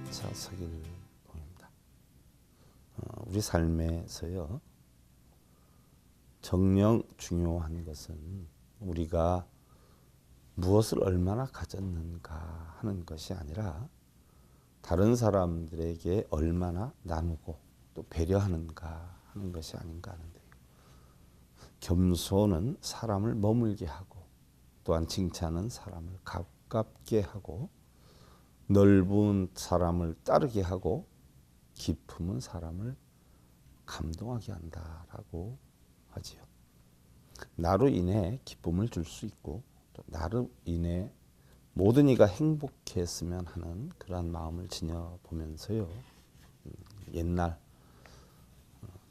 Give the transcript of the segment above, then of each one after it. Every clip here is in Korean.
4차 서길동입니다. 우리 삶에서요, 정녕 중요한 것은 우리가 무엇을 얼마나 가졌는가 하는 것이 아니라 다른 사람들에게 얼마나 나누고 또 배려하는가 하는 것이 아닌가 하는데요. 겸손은 사람을 머물게 하고, 또한 칭찬은 사람을 가깝게 하고, 넓은 사람을 따르게 하고, 기쁨은 사람을 감동하게 한다라고 하지요. 나로 인해 기쁨을 줄 수 있고, 또 나로 인해 모든 이가 행복했으면 하는 그러한 마음을 지녀보면서요, 옛날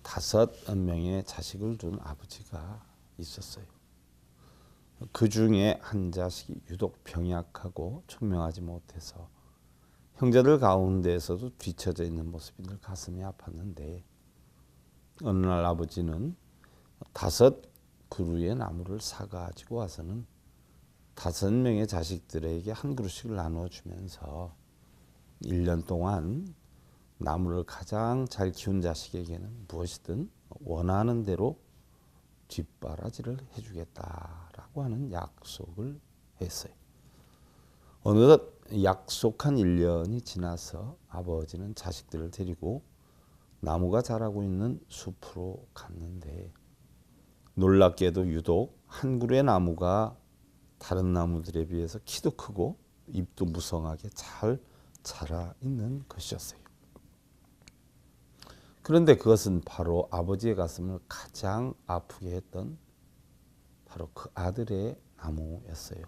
5명의 자식을 둔 아버지가 있었어요. 그 중에 한 자식이 유독 병약하고 총명하지 못해서 형제들 가운데에서도 뒤처져 있는 모습이 늘 가슴이 아팠는데, 어느 날 아버지는 5 그루의 나무를 사가지고 와서는 5명의 자식들에게 한 그루씩을 나누어 주면서 1년 동안 나무를 가장 잘 키운 자식에게는 무엇이든 원하는 대로 뒷바라지를 해주겠다라고 하는 약속을 했어요. 어느덧 약속한 1년이 지나서 아버지는 자식들을 데리고 나무가 자라고 있는 숲으로 갔는데, 놀랍게도 유독 한 그루의 나무가 다른 나무들에 비해서 키도 크고 잎도 무성하게 잘 자라 있는 것이었어요. 그런데 그것은 바로 아버지의 가슴을 가장 아프게 했던 바로 그 아들의 나무였어요.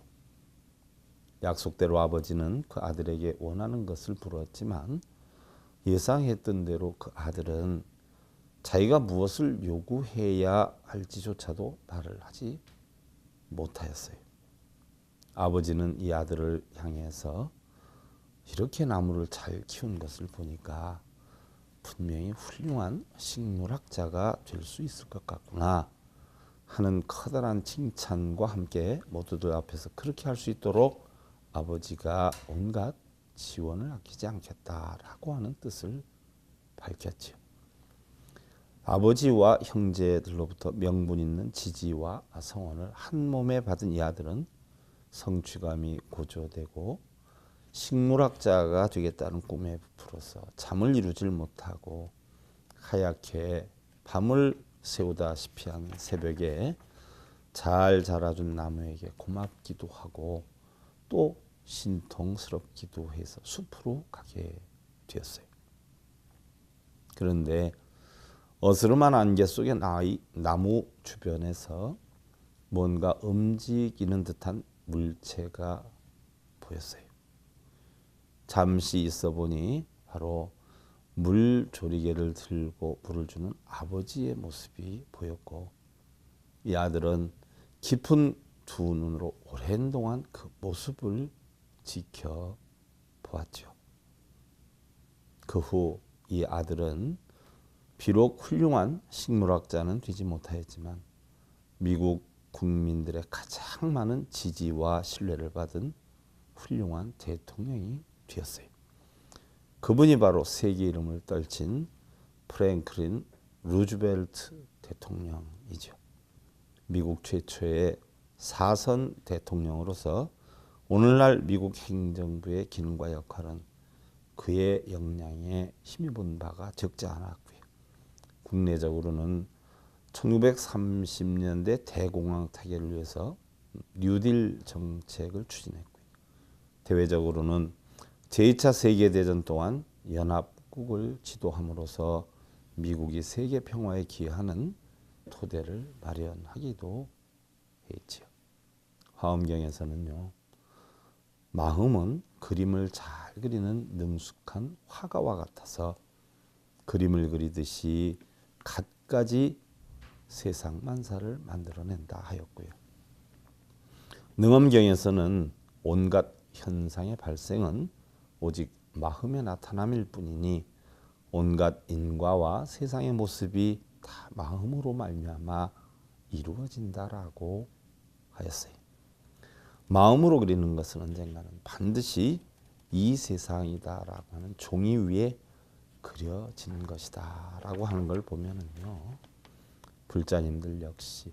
약속대로 아버지는 그 아들에게 원하는 것을 물었지만, 예상했던 대로 그 아들은 자기가 무엇을 요구해야 할지조차도 말을 하지 못하였어요. 아버지는 이 아들을 향해서 이렇게 나무를 잘 키운 것을 보니까 분명히 훌륭한 식물학자가 될 수 있을 것 같구나 하는 커다란 칭찬과 함께 모두들 앞에서 그렇게 할 수 있도록 아버지가 온갖 지원을 아끼지 않겠다라고 하는 뜻을 밝혔지요. 아버지와 형제들로부터 명분 있는 지지와 성원을 한 몸에 받은 이 아들은 성취감이 고조되고 식물학자가 되겠다는 꿈에 부풀어서 잠을 이루질 못하고 하얗게 밤을 새우다시피 하는 새벽에 잘 자라준 나무에게 고맙기도 하고 또 신통스럽기도 해서 숲으로 가게 되었어요. 그런데 어스름한 안개 속의 나무 주변에서 뭔가 움직이는 듯한 물체가 보였어요. 잠시 있어 보니 바로 물조리개를 들고 물을 주는 아버지의 모습이 보였고, 이 아들은 깊은 2 눈으로 오랜 동안 그 모습을 지켜보았죠. 그 후 이 아들은 비록 훌륭한 식물학자는 되지 못하였지만 미국 국민들의 가장 많은 지지와 신뢰를 받은 훌륭한 대통령이 되었어요. 그분이 바로 세계 이름을 떨친 프랭클린 루즈벨트 대통령이죠. 미국 최초의 4선 대통령으로서 오늘날 미국 행정부의 기능과 역할은 그의 역량에 힘입은 바가 적지 않았고요. 국내적으로는 1930년대 대공황 타개를 위해서 뉴딜 정책을 추진했고요. 대외적으로는 제2차 세계대전 동안 연합국을 지도함으로써 미국이 세계 평화에 기여하는 토대를 마련하기도 했지요. 화엄경에서는요, 마음은 그림을 잘 그리는 능숙한 화가와 같아서 그림을 그리듯이 갖가지 세상 만사를 만들어낸다 하였고요. 능엄경에서는 온갖 현상의 발생은 오직 마음의 나타남일 뿐이니 온갖 인과와 세상의 모습이 다 마음으로 말미암아 이루어진다라고 하였어요. 마음으로 그리는 것은 언젠가는 반드시 이 세상이다라고 하는 종이 위에 그려지는 것이다라고 하는 걸 보면은요. 불자님들 역시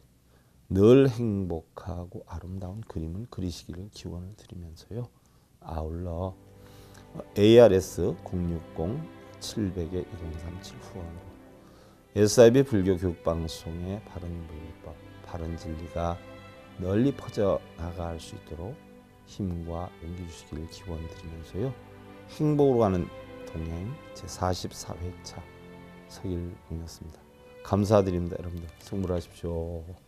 늘 행복하고 아름다운 그림을 그리시기를 기원을 드리면서요. 아울러 ARS 060-700-1037 후원으로 SIB 불교 교육방송의 바른 불법, 바른 진리가 널리 퍼져 나갈 수 있도록 힘과 용기 주시기를 기원드리면서요. 행복으로 가는 동행 제44회차 서일봉이었습니다. 감사드립니다. 여러분들 성불하십시오.